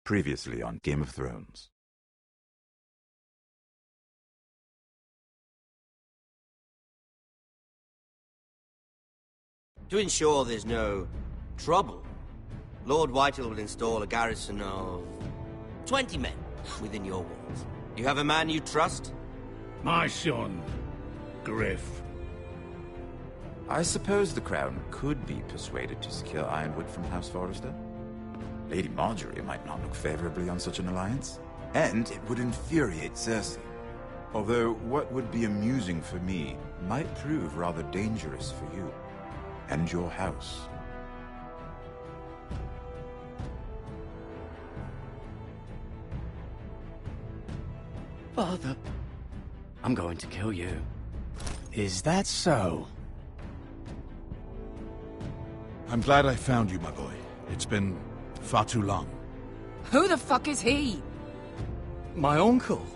Previously on Game of Thrones. To ensure there's no trouble, Lord Whitehill will install a garrison of 20 men within your walls. You have a man you trust? My son, Griff. I suppose the Crown could be persuaded to secure Ironwood from House Forrester. Lady Marjorie might not look favorably on such an alliance, and it would infuriate Cersei. Although what would be amusing for me might prove rather dangerous for you and your house. Father, I'm going to kill you. Is that so? I'm glad I found you, my boy. It's been far too long. Who the fuck is he? My uncle.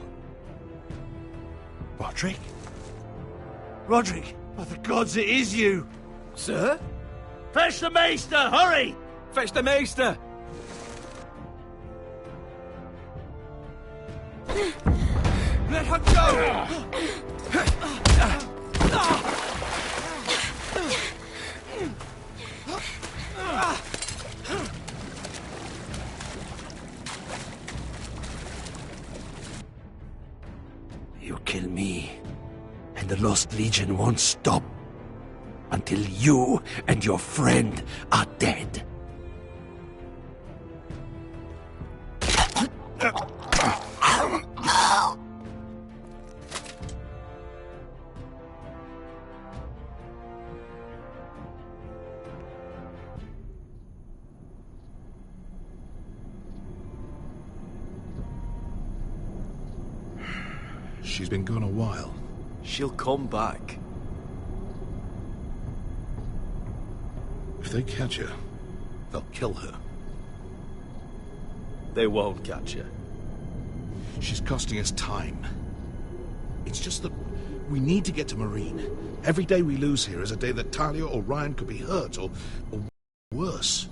Roderick? Roderick! By the gods, it is you! Sir? Fetch the Maester, hurry! Fetch the Maester! Let her go! You kill me, and the Lost Legion won't stop until you and your friend are dead. She's been gone a while. She'll come back. If they catch her, they'll kill her. They won't catch her. She's costing us time. It's just that we need to get to Marine. Every day we lose here is a day that Talia or Ryan could be hurt, or worse.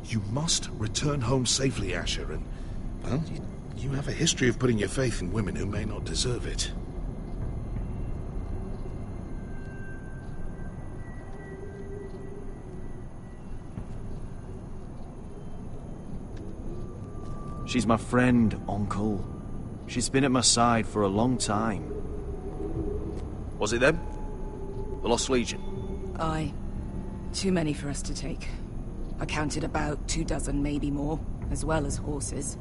You must return home safely, Asher, and, well, you have a history of putting your faith in women who may not deserve it. She's my friend, Uncle. She's been at my side for a long time. Was it them? The Lost Legion? Aye. Too many for us to take. I counted about 24, maybe more, as well as horses.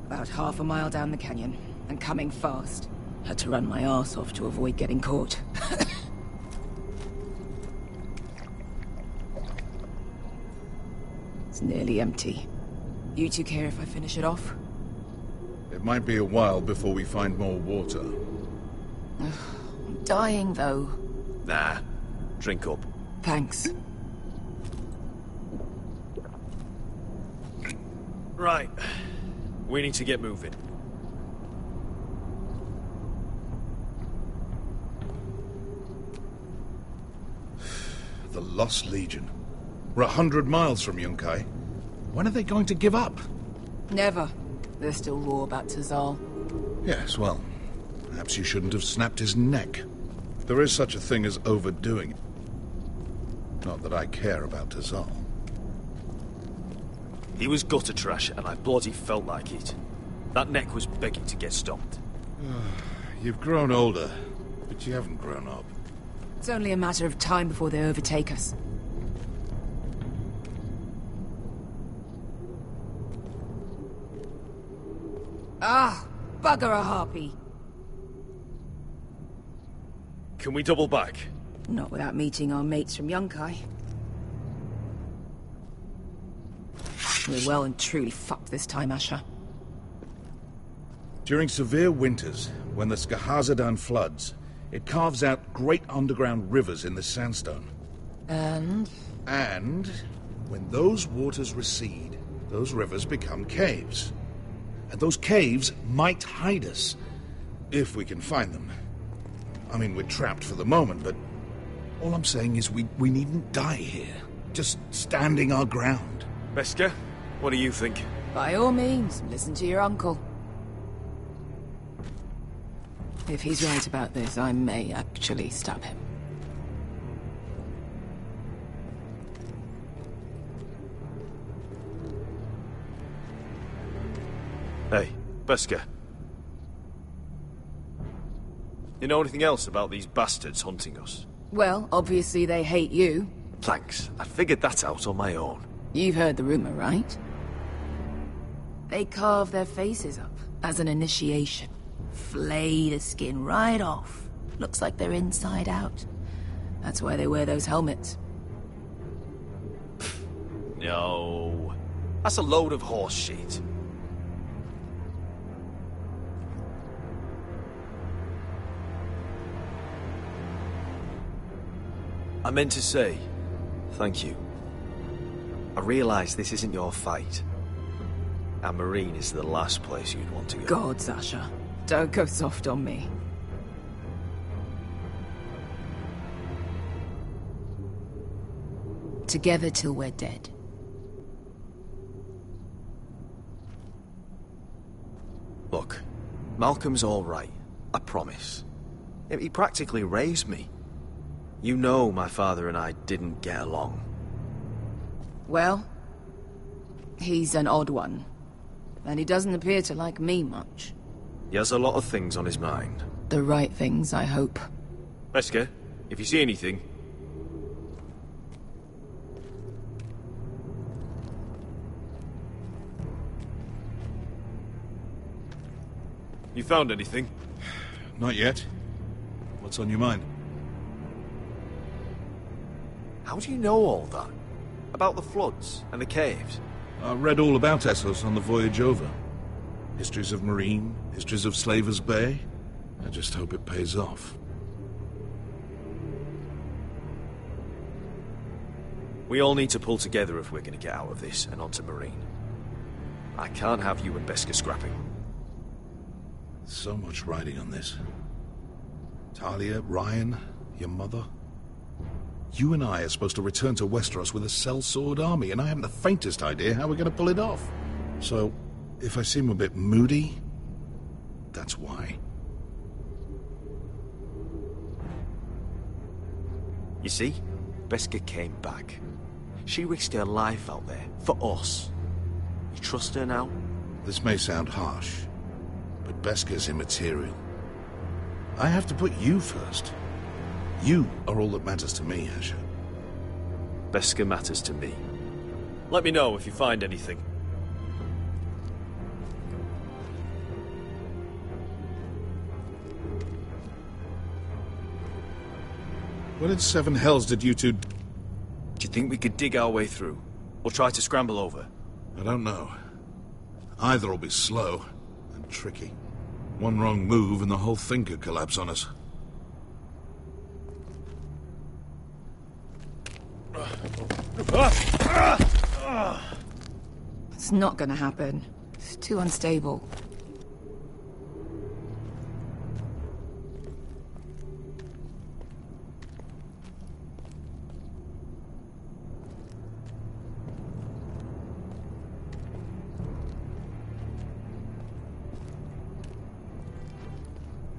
About half a mile down the canyon, and coming fast. Had to run my arse off to avoid getting caught. It's nearly empty. You two care if I finish it off? It might be a while before we find more water. I'm dying, though. Nah. Drink up. Thanks. Right. We need to get moving. The Lost Legion. We're 100 miles from Yunkai. When are they going to give up? Never. They're still raw about Tazal. Yes, well, perhaps you shouldn't have snapped his neck. There is such a thing as overdoing it. Not that I care about Tazal. He was gutter trash, and I bloody felt like it. That neck was begging to get stomped. You've grown older, but you haven't grown up. It's only a matter of time before they overtake us. Ah, bugger a harpy. Can we double back? Not without meeting our mates from Yunkai. We're well and truly fucked this time, Asher. During severe winters, when the Skahazadan floods, it carves out great underground rivers in the sandstone. And when those waters recede, those rivers become caves. And those caves might hide us, if we can find them. I mean, we're trapped for the moment, but all I'm saying is we needn't die here. Just standing our ground. Beskha, what do you think? By all means, listen to your uncle. If he's right about this, I may actually stab him. Hey, Beskha. You know anything else about these bastards hunting us? Well, obviously they hate you. Thanks. I figured that out on my own. You've heard the rumor, right? They carve their faces up as an initiation. Flay the skin right off. Looks like they're inside out. That's why they wear those helmets. No. That's a load of horse shit. I meant to say, thank you. I realise this isn't your fight. And Marine is the last place you'd want to go. God, Sasha. Don't go soft on me. Together till we're dead. Look, Malcolm's all right. I promise. He practically raised me. You know my father and I didn't get along. Well, he's an odd one. And he doesn't appear to like me much. He has a lot of things on his mind. The right things, I hope. Beskha, if you see anything... You found anything? Not yet. What's on your mind? How do you know all that? About the floods and the caves? I read all about Essos on the voyage over. Histories of Marine, histories of Slaver's Bay. I just hope it pays off. We all need to pull together if we're going to get out of this and onto Marine. I can't have you and Beskha scrapping. So much riding on this. Talia, Ryan, your mother. You and I are supposed to return to Westeros with a sellsword army, and I haven't the faintest idea how we're going to pull it off. So, if I seem a bit moody, that's why. You see? Beskha came back. She risked her life out there, for us. You trust her now? This may sound harsh, but Beskha's immaterial. I have to put you first. You are all that matters to me, Asher. Beskha matters to me. Let me know if you find anything. What in seven hells did you two... Do you think we could dig our way through? Or try to scramble over? I don't know. Either will be slow and tricky. One wrong move and the whole thing could collapse on us. It's not gonna happen. It's too unstable.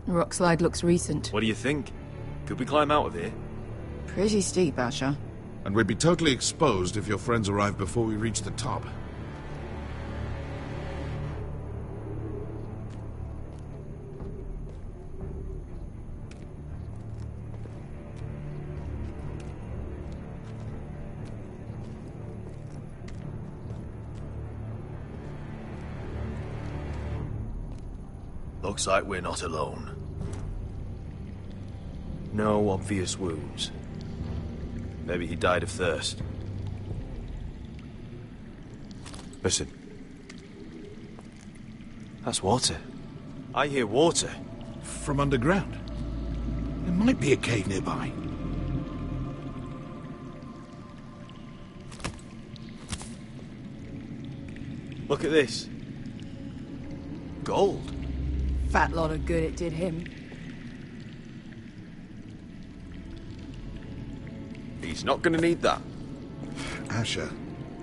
The rock slide looks recent. What do you think? Could we climb out of here? Pretty steep, Asher. And we'd be totally exposed if your friends arrived before we reached the top. Looks like we're not alone. No obvious wounds. Maybe he died of thirst. Listen. That's water. I hear water. From underground. There might be a cave nearby. Look at this. Gold. Fat lot of good it did him. He's not gonna need that. Asher,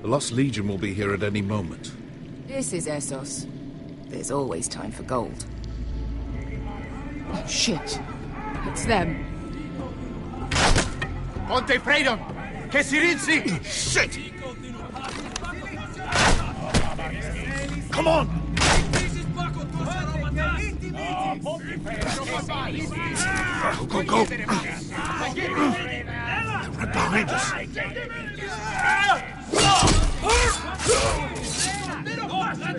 the Lost Legion will be here at any moment. This is Essos. There's always time for gold. Oh, shit. It's them. Ponte Freydon! Che si rinzi! Shit! Come on! Go, go, go! They're right behind us.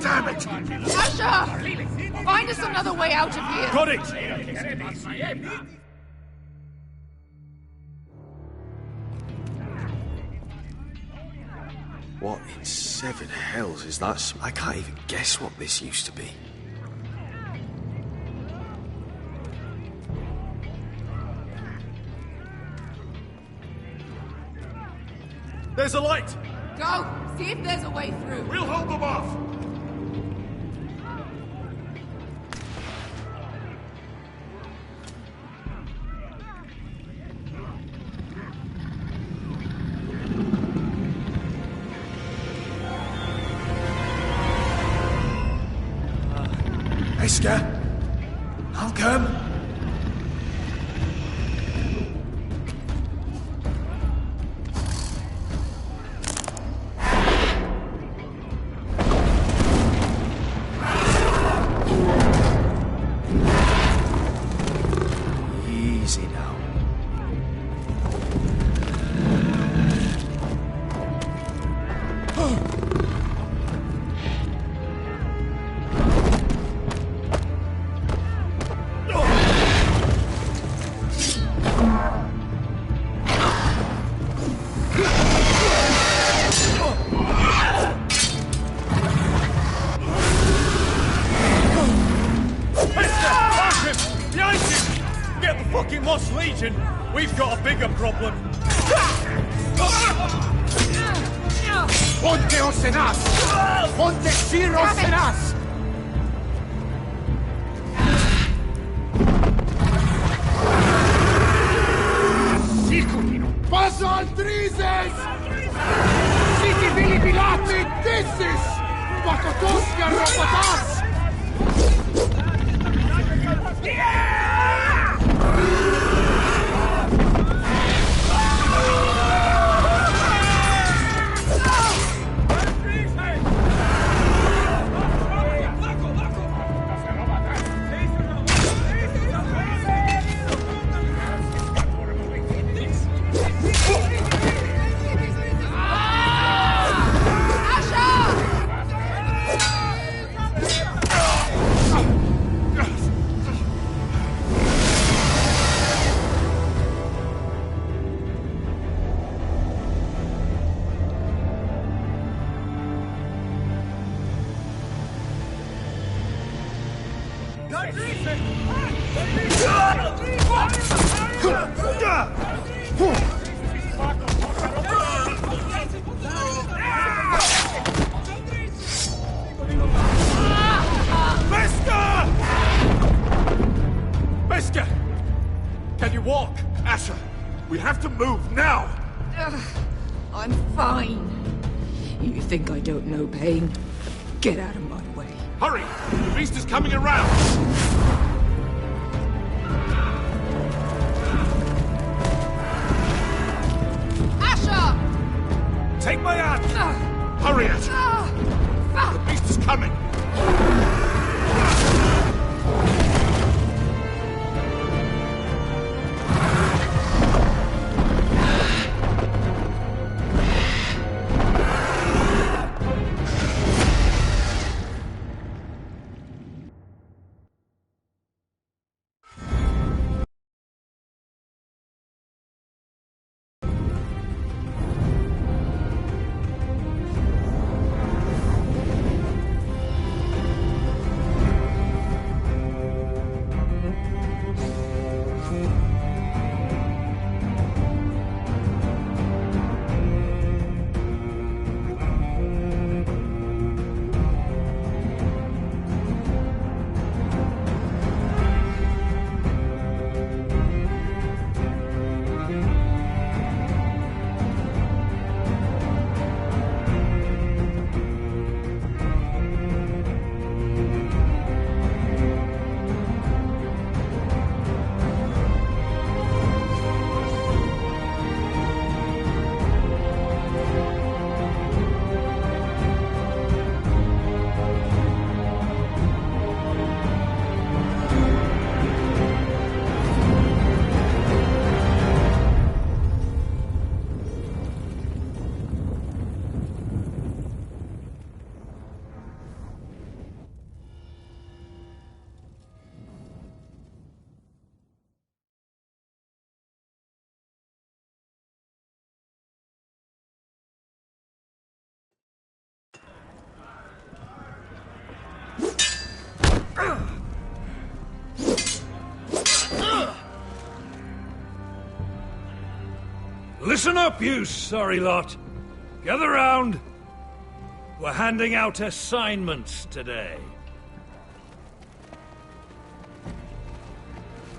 Damn it! Asher! Find us another way out of here! Got it! What in seven hells is that? I can't even guess what this used to be. There's a light! Go! See if there's a way through. We'll hold them off! Esker? Malcolm? Easy now. Fucking Lost Legion! We've got a bigger problem! Ponte Osenas! Ponte Ciro Senas! Siculino! Paso al Drizes! Siti Vili Pilati Dissis! Bakotoska Robotas! Beskha! Can you walk? Asher, we have to move now! I'm fine. You think I don't know pain? Get out of my way. Hurry! The beast is coming around! Asher! Take my hand! Hurry, Asher! The beast is coming! Listen up, you sorry lot. Gather round. We're handing out assignments today.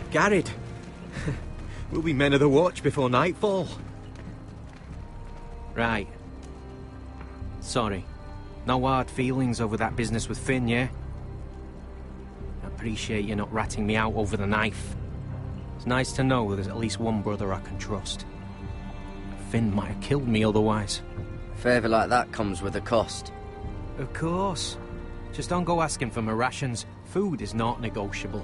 Garrett. We'll be men of the watch before nightfall. Right. Sorry. No hard feelings over that business with Finn, yeah? I appreciate you not ratting me out over the knife. It's nice to know there's at least one brother I can trust. Finn might have killed me otherwise. A favour like that comes with a cost. Of course. Just don't go asking for my rations. Food is not negotiable.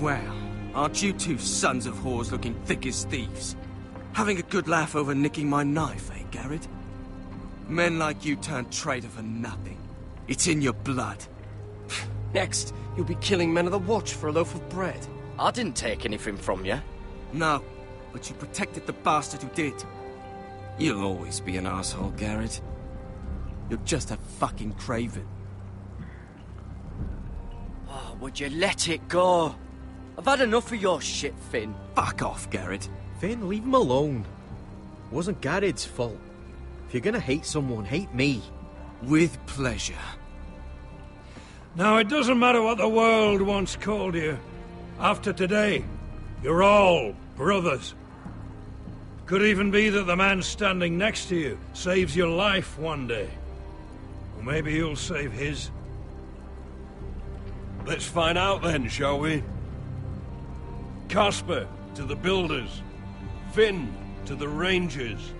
Well, aren't you two sons of whores looking thick as thieves? Having a good laugh over nicking my knife, eh, Garrett? Men like you turn traitor for nothing. It's in your blood. Next, you'll be killing men of the watch for a loaf of bread. I didn't take anything from you. No, but you protected the bastard who did. You'll always be an asshole, Garrett. You're just a fucking craven. Oh, would you let it go? I've had enough of your shit, Finn. Fuck off, Garrett. Finn, leave him alone. It wasn't Garrett's fault. If you're gonna hate someone, hate me. With pleasure. Now, it doesn't matter what the world once called you. After today, you're all brothers. Could even be that the man standing next to you saves your life one day. Or maybe you'll save his. Let's find out then, shall we? Casper to the builders. Finn to the rangers.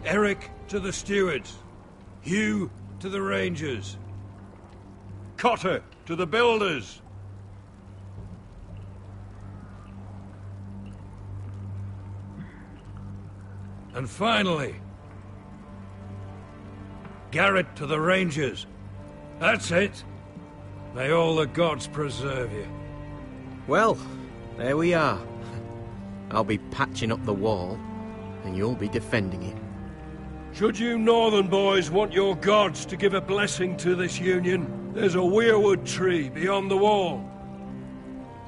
Eric to the stewards. Hugh to the rangers. Cotter to the builders. And finally, Garrett to the rangers. That's it. May all the gods preserve you. Well, there we are. I'll be patching up the wall, and you'll be defending it. Should you northern boys want your gods to give a blessing to this union, there's a weirwood tree beyond the wall.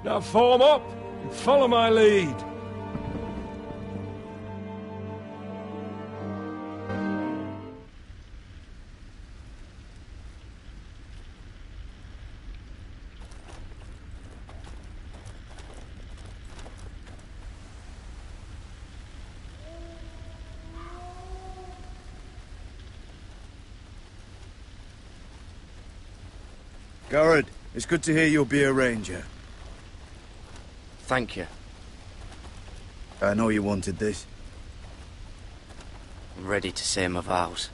Now form up and follow my lead. Garrett, it's good to hear you'll be a ranger. Thank you. I know you wanted this. I'm ready to say my vows.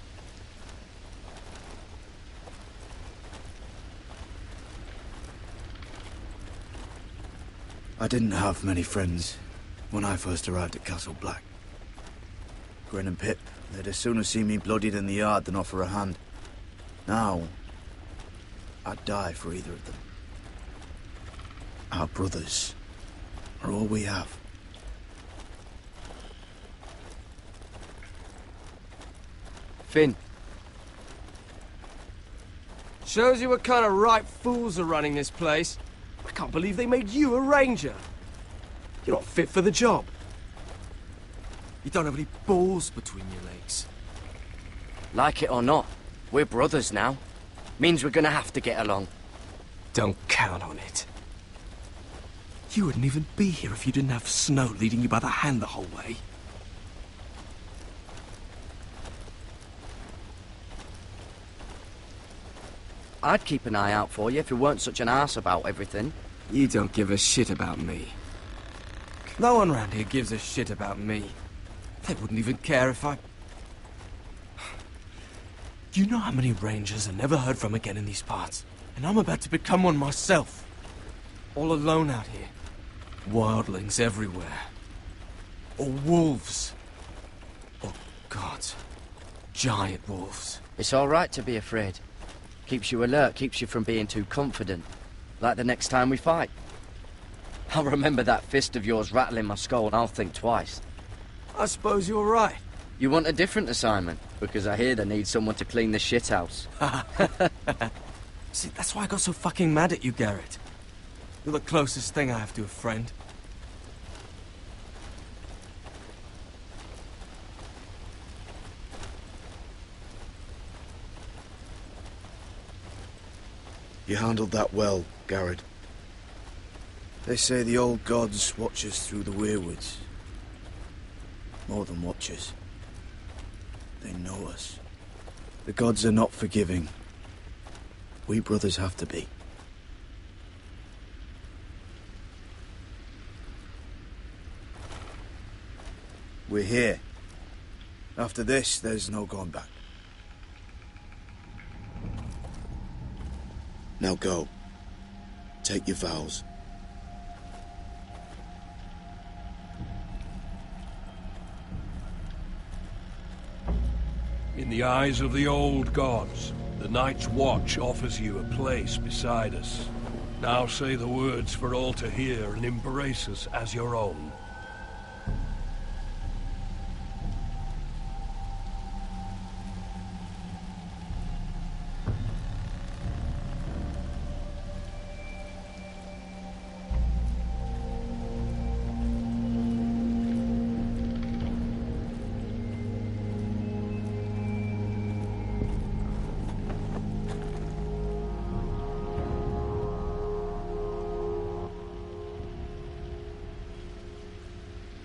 I didn't have many friends when I first arrived at Castle Black. Grin and Pip, they'd as soon as see me bloodied in the yard than offer a hand. Now, I'd die for either of them. Our brothers are all we have. Finn. Shows you what kind of ripe fools are running this place. I can't believe they made you a ranger. You're not fit for the job. You don't have any balls between your legs. Like it or not, we're brothers now. Means we're gonna have to get along. Don't count on it. You wouldn't even be here if you didn't have Snow leading you by the hand the whole way. I'd keep an eye out for you if you weren't such an arse about everything. You don't give a shit about me. No one around here gives a shit about me. They wouldn't even care if I... Do you know how many rangers are never heard from again in these parts? And I'm about to become one myself. All alone out here. Wildlings everywhere. Or wolves. Oh, God. Giant wolves. It's all right to be afraid. Keeps you alert, keeps you from being too confident. Like the next time we fight. I'll remember that fist of yours rattling my skull and I'll think twice. I suppose you're right. You want a different assignment? Because I hear they need someone to clean the shithouse. See, that's why I got so fucking mad at you, Garrett. You're the closest thing I have to a friend. You handled that well, Garrett. They say the old gods watch us through the weirwoods. More than watchers. They know us. The gods are not forgiving. We brothers have to be. We're here. After this, there's no going back. Now go. Take your vows. In the eyes of the old gods, the Night's Watch offers you a place beside us. Now say the words for all to hear and embrace us as your own.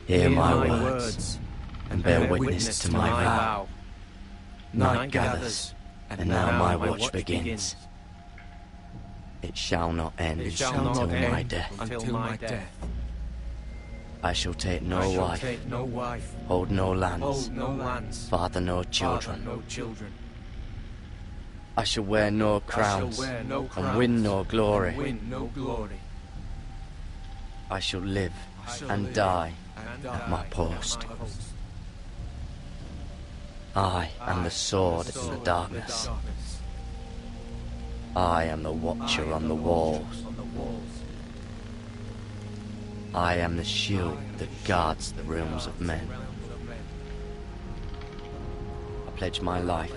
Hear my words, and bear witness to my vow. Night gathers, and now my watch begins. It shall not end until my death. I shall take no wife, hold no lands, father no children. I shall wear no crowns, and win no glory. I shall live and die at my post. I am the sword in the darkness. I am the watcher on the walls. I am the shield that guards the realms of men. I pledge my life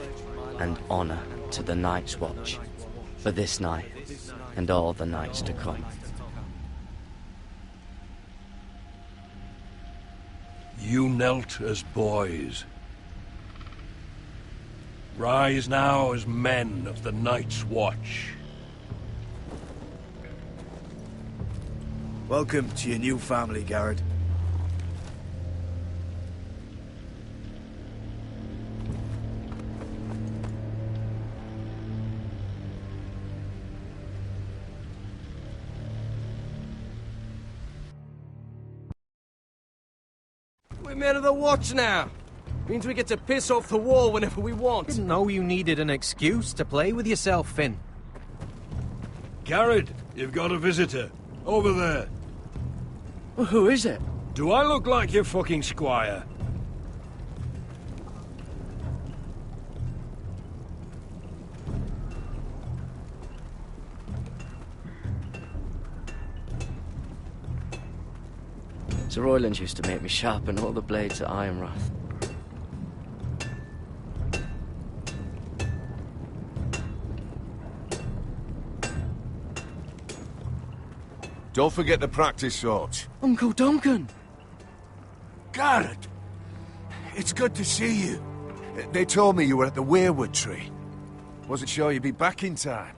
and honor to the Night's Watch for this night and all the nights to come. You knelt as boys. Rise now as men of the Night's Watch. Welcome to your new family, Garrett. We're men of the Watch now. Means we get to piss off the wall whenever we want. Didn't know you needed an excuse to play with yourself, Finn. Garrett, you've got a visitor. Over there. Well, who is it? Do I look like your fucking squire? Sir Royland used to make me sharpen all the blades at Ironrath. Don't forget to practice swords. Uncle Duncan! Garrett! It's good to see you. They told me you were at the Weirwood tree. Wasn't sure you'd be back in time.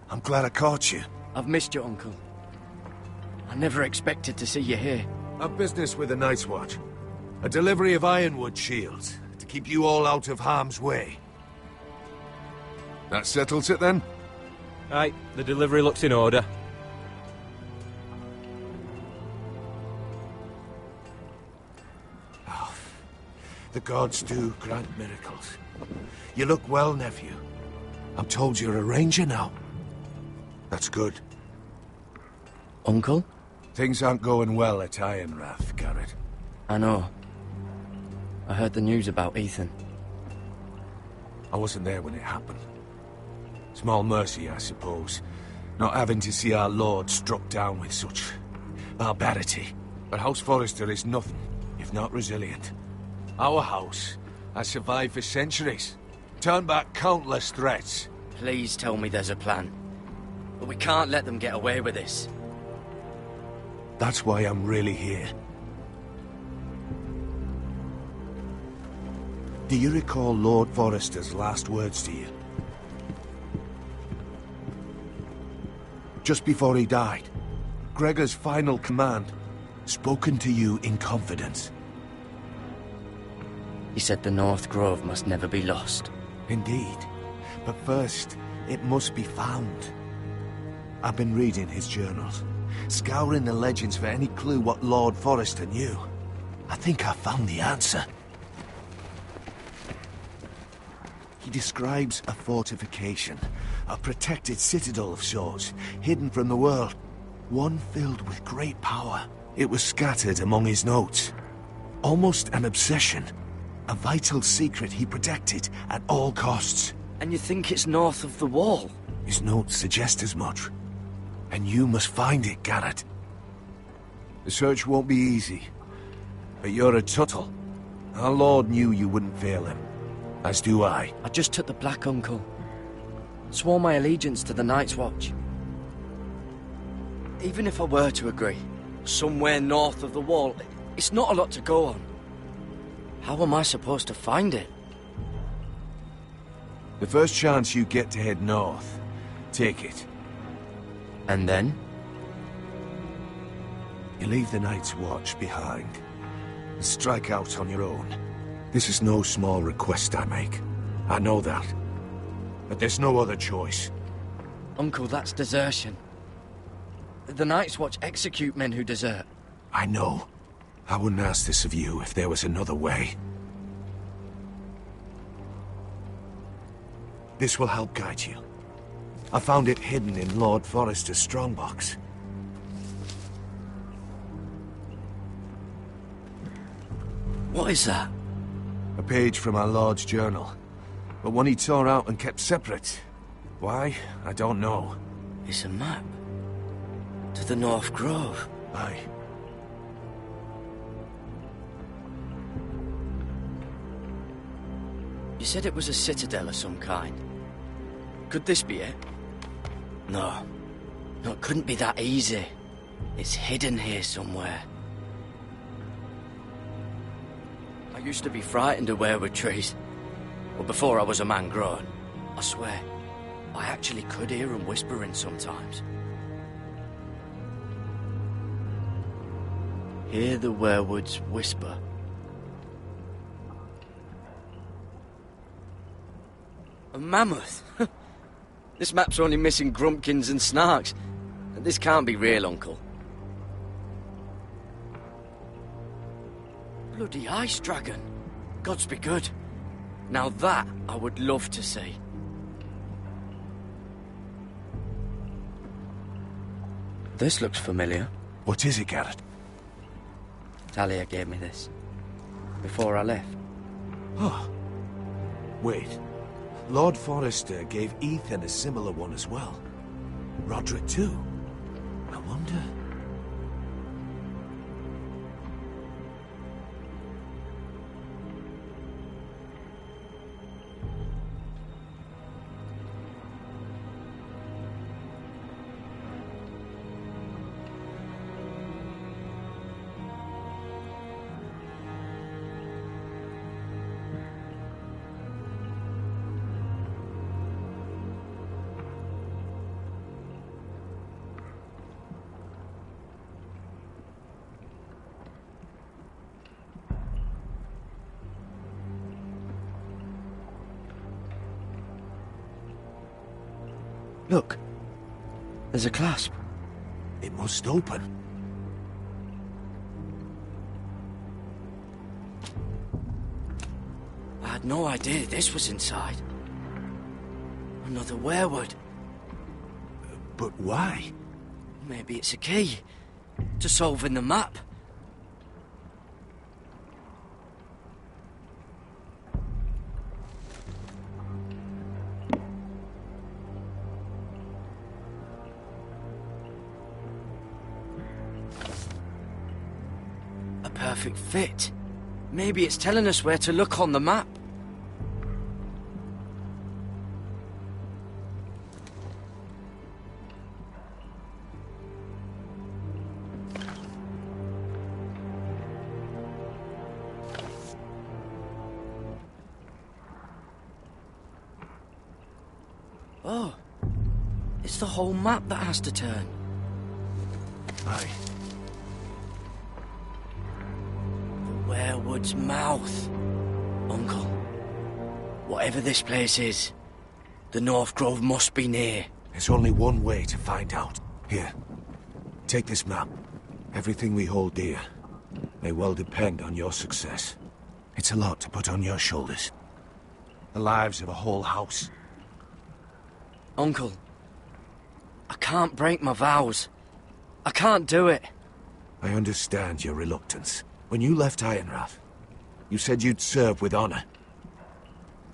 I'm glad I caught you. I've missed you, Uncle. I never expected to see you here. A business with the Night's Watch. A delivery of ironwood shields to keep you all out of harm's way. That settles it then? Aye, the delivery looks in order. The gods do grant miracles. You look well, nephew. I'm told you're a ranger now. That's good. Uncle? Things aren't going well at Ironrath, Garrett. I know. I heard the news about Ethan. I wasn't there when it happened. Small mercy, I suppose, not having to see our lord struck down with such barbarity. But House Forrester is nothing if not resilient. Our house has survived for centuries, turned back countless threats. Please tell me there's a plan. But we can't let them get away with this. That's why I'm really here. Do you recall Lord Forrester's last words to you? just before he died. Gregor's final command, spoken to you in confidence. He said the North Grove must never be lost. Indeed. But first, it must be found. I've been reading his journals, scouring the legends for any clue what Lord Forrester knew. I think I found the answer. He describes a fortification, a protected citadel of sorts, hidden from the world. One filled with great power. It was scattered among his notes. Almost an obsession. A vital secret he protected at all costs. And you think it's north of the wall? His notes suggest as much. And you must find it, Garrett. The search won't be easy. But you're a Tuttle. Our Lord knew you wouldn't fail him. As do I. I just took the Black Uncle. Swore my allegiance to the Night's Watch. Even if I were to agree, somewhere north of the wall, it's not a lot to go on. How am I supposed to find it? The first chance you get to head north, take it. And then? You leave the Night's Watch behind, and strike out on your own. This is no small request I make. I know that. But there's no other choice. Uncle, that's desertion. The Night's Watch execute men who desert. I know. I wouldn't ask this of you if there was another way. This will help guide you. I found it hidden in Lord Forrester's strongbox. What is that? A page from our Lord's journal. But one he tore out and kept separate. Why? I don't know. It's a map. To the North Grove. Aye. You said it was a citadel of some kind. Could this be it? No. No, it couldn't be that easy. It's hidden here somewhere. I used to be frightened of weirwood trees. But before I was a man grown, I swear, I actually could hear them whispering sometimes. Hear the weirwoods whisper. A mammoth? This map's only missing grumpkins and snarks. This can't be real, Uncle. Bloody ice dragon. Gods be good. Now that I would love to see. This looks familiar. What is it, Garrett? Talia gave me this. Before I left. Oh. Wait. Lord Forrester gave Ethan a similar one as well. Roderick too. I wonder... Look. There's a clasp. It must open. I had no idea this was inside. Another weirwood. But why? Maybe it's a key to solving the map. A perfect fit. Maybe it's telling us where to look on the map. It's the whole map that has to turn. Aye. The Werewood's mouth. Uncle, whatever this place is, the North Grove must be near. There's only one way to find out. Here, take this map. Everything we hold dear may well depend on your success. It's a lot to put on your shoulders. The lives of a whole house. Uncle, I can't break my vows. I can't do it. I understand your reluctance. When you left Ironrath, you said you'd serve with honor.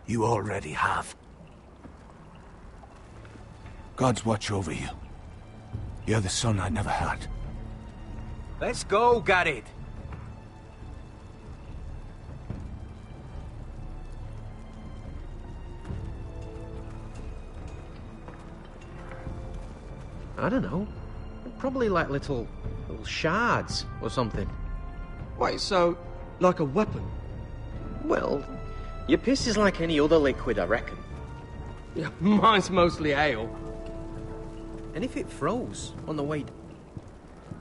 You already have. God's watch over you. You're the son I never had. Let's go, Gared. I don't know. Probably like little shards or something. Wait, so, like a weapon? Well, your piss is like any other liquid, I reckon. Yeah, mine's mostly ale. And if it froze on the way...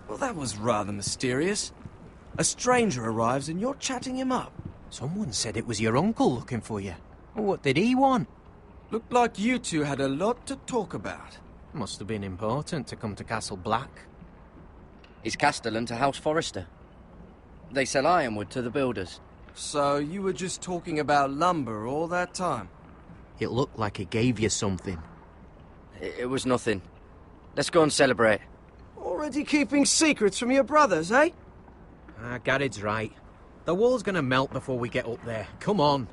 Well, that was rather mysterious. A stranger arrives and you're chatting him up. Someone said it was your uncle looking for you. What did he want? Looked like you two had a lot to talk about. Must have been important to come to Castle Black. It's Castellan to House Forrester. They sell ironwood to the builders. So you were just talking about lumber all that time? It looked like he gave you something. It was nothing. Let's go and celebrate. Already keeping secrets from your brothers, eh? Gared's right. The wall's gonna melt before we get up there. Come on.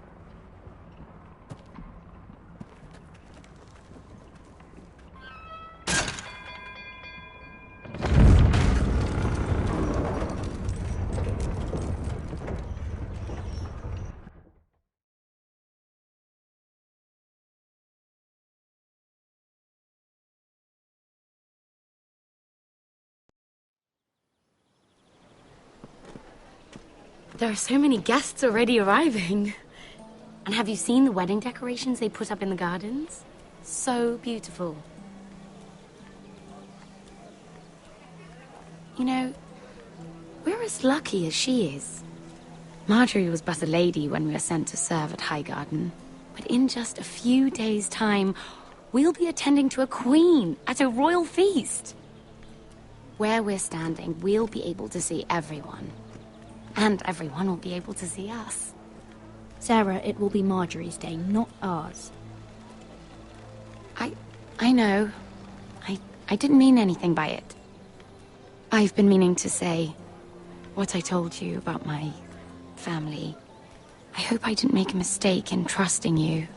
There are so many guests already arriving. And have you seen the wedding decorations they put up in the gardens? So beautiful. You know, we're as lucky as she is. Marjorie was but a lady when we were sent to serve at Highgarden. But in just a few days' time, we'll be attending to a queen at a royal feast. Where we're standing, we'll be able to see everyone. And everyone will be able to see us. Sarah, it will be Marjorie's day, not ours. I know. I didn't mean anything by it. I've been meaning to say what I told you about my family. I hope I didn't make a mistake in trusting you.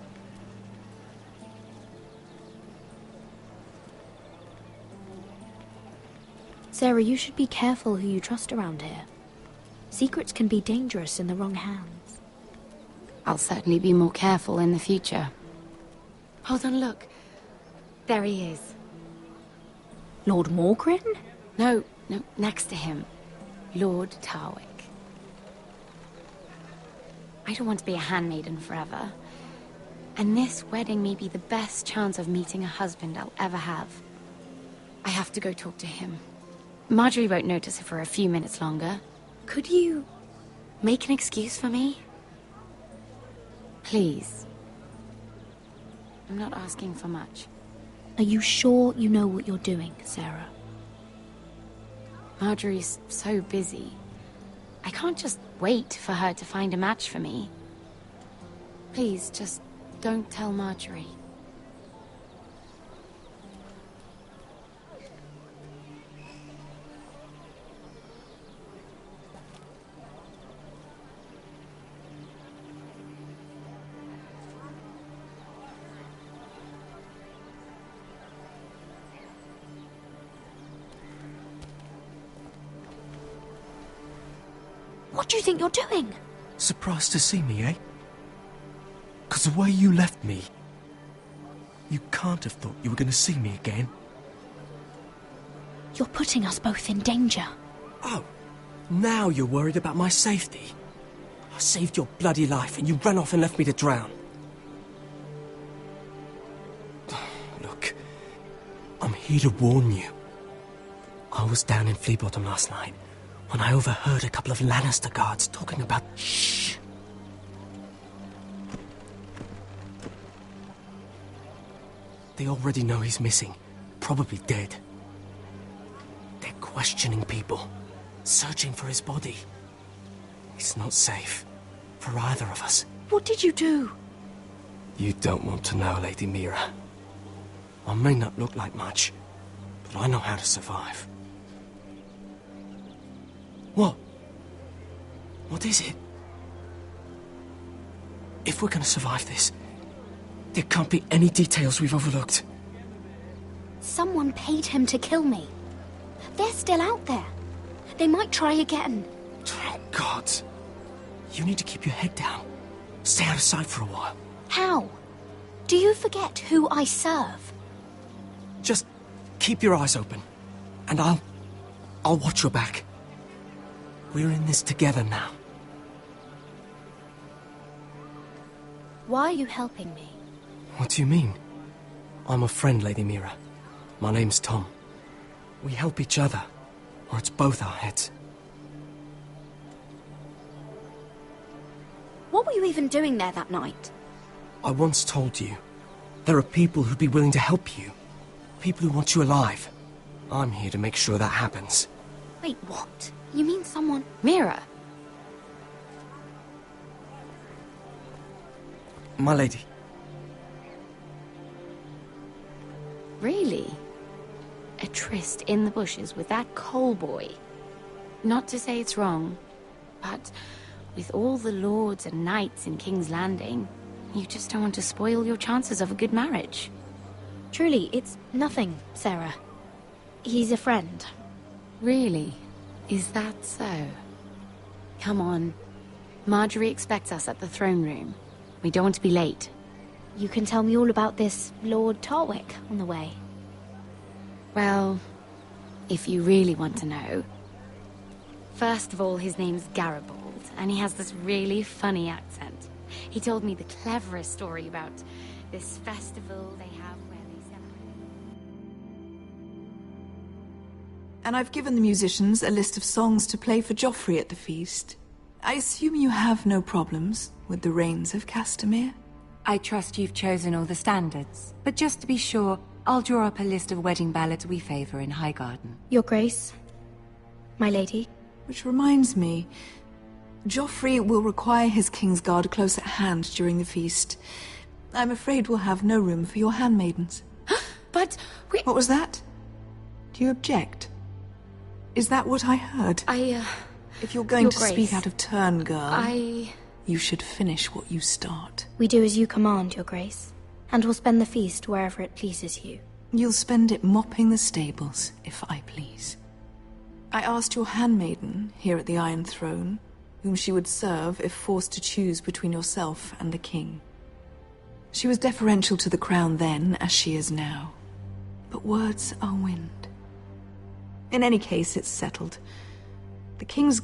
Sarah, you should be careful who you trust around here. Secrets can be dangerous in the wrong hands. I'll certainly be more careful in the future. Hold on, look. There he is. Lord Morgrin? No, next to him. Lord Tarwick. I don't want to be a handmaiden forever. And this wedding may be the best chance of meeting a husband I'll ever have. I have to go talk to him. Marjorie won't notice it for a few minutes longer. Could you make an excuse for me? Please. I'm not asking for much. Are you sure you know what you're doing, Sarah? Marjorie's so busy. I can't just wait for her to find a match for me. Please, just don't tell Marjorie. What do you think you're doing? Surprised to see me, eh? 'Cause the way you left me, you can't have thought you were going to see me again. You're putting us both in danger. Oh, now you're worried about my safety. I saved your bloody life and you ran off and left me to drown. Look, I'm here to warn you. I was down in Fleabottom last night when I overheard a couple of Lannister guards talking about... Shh! They already know he's missing, probably dead. They're questioning people, searching for his body. It's not safe for either of us. What did you do? You don't want to know, Lady Mira. I may not look like much, but I know how to survive. What? What is it? If we're gonna survive this, there can't be any details we've overlooked. Someone paid him to kill me. They're still out there. They might try again. Oh, God. You need to keep your head down. Stay out of sight for a while. How? Do you forget who I serve? Just keep your eyes open, and I'll watch your back. We're in this together now. Why are you helping me? What do you mean? I'm a friend, Lady Mira. My name's Tom. We help each other, or it's both our heads. What were you even doing there that night? I once told you, there are people who'd be willing to help you. People who want you alive. I'm here to make sure that happens. Wait, what? You mean someone... Mira! My lady. Really? A tryst in the bushes with that Cole boy? Not to say it's wrong, but with all the lords and knights in King's Landing, you just don't want to spoil your chances of a good marriage. Truly, it's nothing, Sarah. He's a friend. Really? Is that so? Come on. Marjorie expects us at the throne room. We don't want to be late. You can tell me all about this Lord Tarwick on the way. Well, if you really want to know. First of all, his name's Garibald, and he has this really funny accent. He told me the cleverest story about this festival they have where they celebrate. And I've given the musicians a list of songs to play for Joffrey at the feast. I assume you have no problems with the Rains of Castamere? I trust you've chosen all the standards, but just to be sure, I'll draw up a list of wedding ballads we favor in Highgarden. Your Grace, my lady. Which reminds me, Joffrey will require his Kingsguard close at hand during the feast. I'm afraid we'll have no room for your handmaidens. But we... What was that? Do you object? Is that what I heard? If you're going to speak out of turn, girl... You should finish what you start. We do as you command, Your Grace, and we'll spend the feast wherever it pleases you. You'll spend it mopping the stables, if I please. I asked your handmaiden, here at the Iron Throne, whom she would serve if forced to choose between yourself and the king. She was deferential to the crown then, as she is now. But words are wind. In any case, it's settled. The Kingsguard